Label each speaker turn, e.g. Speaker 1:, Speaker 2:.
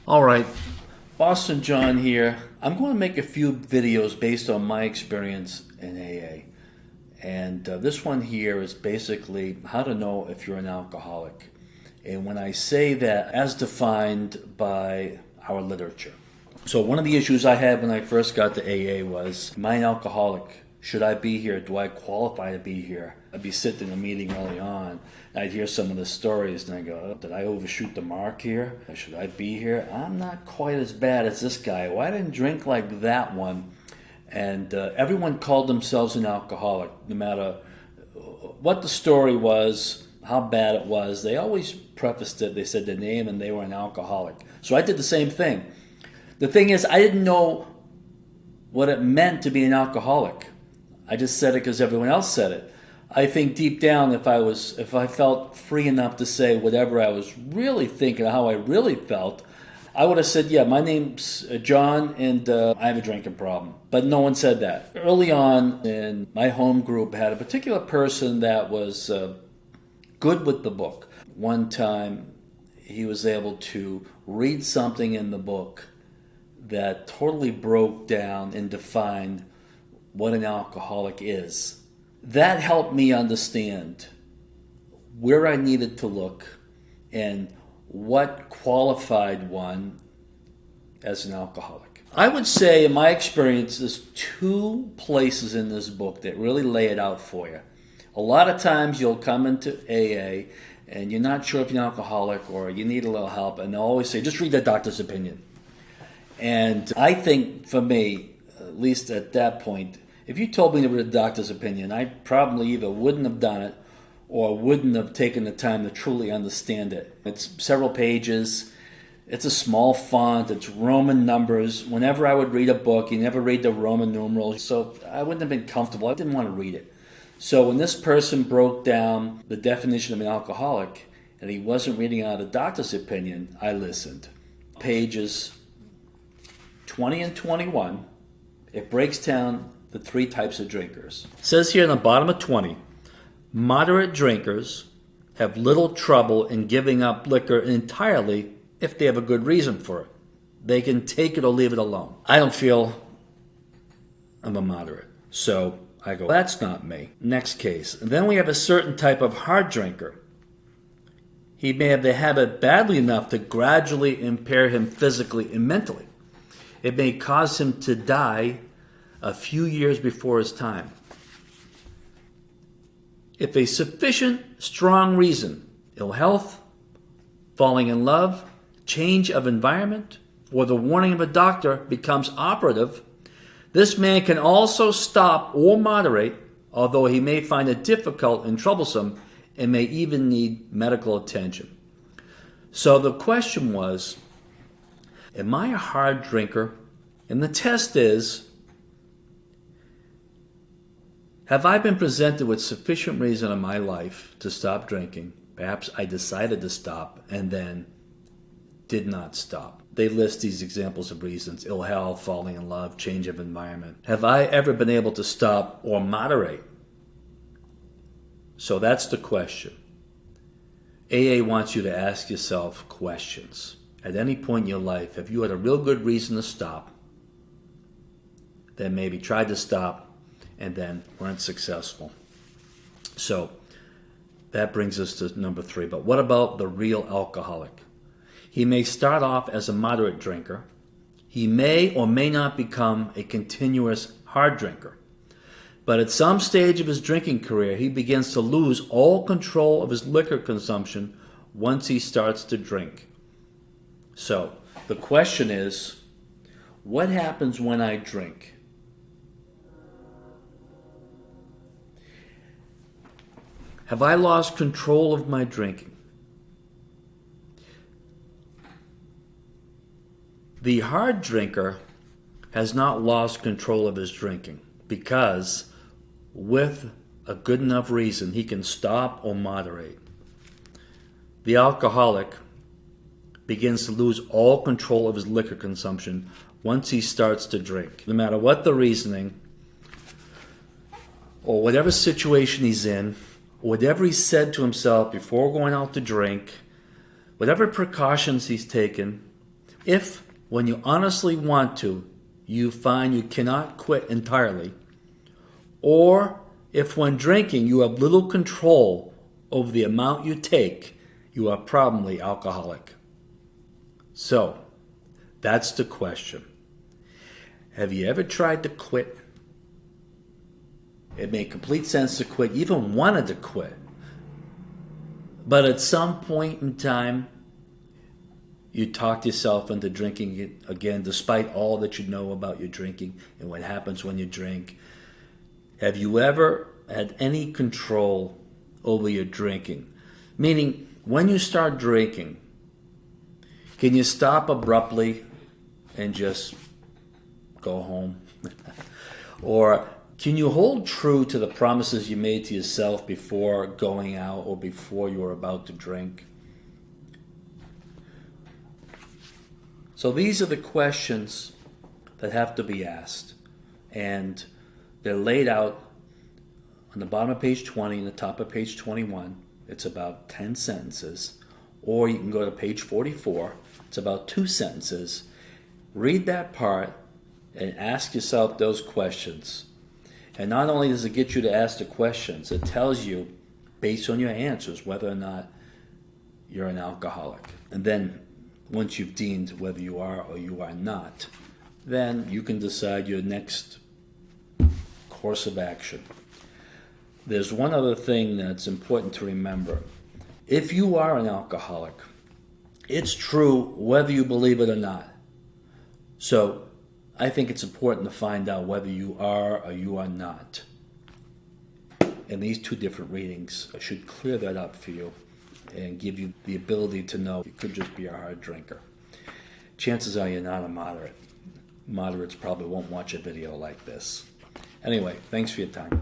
Speaker 1: All right, Boston John here. I'm going to make a few videos based on my experience in AA. And this one here is basically how to know if you're an alcoholic. And when I say that, as defined by our literature. So one of the issues I had when I first got to AA was, am I an alcoholic? Should I be here? Do I qualify to be here? I'd be sitting in a meeting early on, and I'd hear some of the stories, and I go, oh, did I overshoot the mark here? Should I be here? I'm not quite as bad as this guy. Well, I didn't drink like that one. And everyone called themselves an alcoholic, no matter what the story was, how bad it was. They always prefaced it. They said their name and they were an alcoholic. So I did the same thing. The thing is, I didn't know what it meant to be an alcoholic. I just said it because everyone else said it. I think deep down, if I felt free enough to say whatever I was really thinking, how I really felt, I would have said, yeah, my name's John and I have a drinking problem. But no one said that. Early on in my home group had a particular person that was good with the book. One time he was able to read something in the book that totally broke down and defined what an alcoholic is. That helped me understand where I needed to look and what qualified one as an alcoholic. I would say, in my experience, there's two places in this book that really lay it out for you. A lot of times you'll come into AA and you're not sure if you're an alcoholic or you need a little help, and they'll always say, just read the doctor's opinion. And I think, for me, at least at that point, if you told me to read a doctor's opinion, I probably either wouldn't have done it or wouldn't have taken the time to truly understand it. It's several pages. It's a small font. It's Roman numbers. Whenever I would read a book, you never read the Roman numerals, so I wouldn't have been comfortable. I didn't want to read it. So when this person broke down the definition of an alcoholic and he wasn't reading out a doctor's opinion, I listened. Pages 20 and 21, it breaks down the three types of drinkers. It says here in the bottom of 20, moderate drinkers have little trouble in giving up liquor entirely if they have a good reason for it. They can take it or leave it alone. I don't feel I'm a moderate. So I go, that's not me. Next case. And then we have a certain type of hard drinker. He may have the habit badly enough to gradually impair him physically and mentally. It may cause him to die a few years before his time. If a sufficient, strong reason, ill health, falling in love, change of environment, or the warning of a doctor becomes operative, this man can also stop or moderate, although he may find it difficult and troublesome and may even need medical attention. So the question was, am I a hard drinker? And the test is, have I been presented with sufficient reason in my life to stop drinking? Perhaps I decided to stop and then did not stop. They list these examples of reasons: ill health, falling in love, change of environment. Have I ever been able to stop or moderate? So that's the question. AA wants you to ask yourself questions. At any point in your life, have you had a real good reason to stop, then maybe tried to stop, and then weren't successful? So that brings us to number 3. But what about the real alcoholic? He may start off as a moderate drinker. He may or may not become a continuous hard drinker. But at some stage of his drinking career, he begins to lose all control of his liquor consumption once he starts to drink. So the question is, what happens when I drink? Have I lost control of my drinking? The hard drinker has not lost control of his drinking because, with a good enough reason, he can stop or moderate. The alcoholic begins to lose all control of his liquor consumption once he starts to drink. No matter what the reasoning or whatever situation he's in, whatever he said to himself before going out to drink, whatever precautions he's taken, If, when you honestly want to, you find you cannot quit entirely, or if when drinking you have little control over the amount you take, you are probably alcoholic. So, that's the question. Have you ever tried to quit? It made complete sense to quit, you even wanted to quit. But at some point in time, you talked yourself into drinking it again, despite all that you know about your drinking and what happens when you drink. Have you ever had any control over your drinking? Meaning, when you start drinking, can you stop abruptly and just go home? Or can you hold true to the promises you made to yourself before going out or before you were about to drink? So these are the questions that have to be asked. And they're laid out on the bottom of page 20 and the top of page 21. It's about 10 sentences. Or you can go to page 44. It's about 2 sentences. Read that part and ask yourself those questions. And not only does it get you to ask the questions, it tells you, based on your answers, whether or not you're an alcoholic. And then, once you've deemed whether you are or you are not, then you can decide your next course of action. There's one other thing that's important to remember. If you are an alcoholic, it's true whether you believe it or not. So, I think it's important to find out whether you are or you are not. And these 2 different readings should clear that up for you and give you the ability to know you could just be a hard drinker. Chances are you're not a moderate. Moderates probably won't watch a video like this. Anyway, thanks for your time.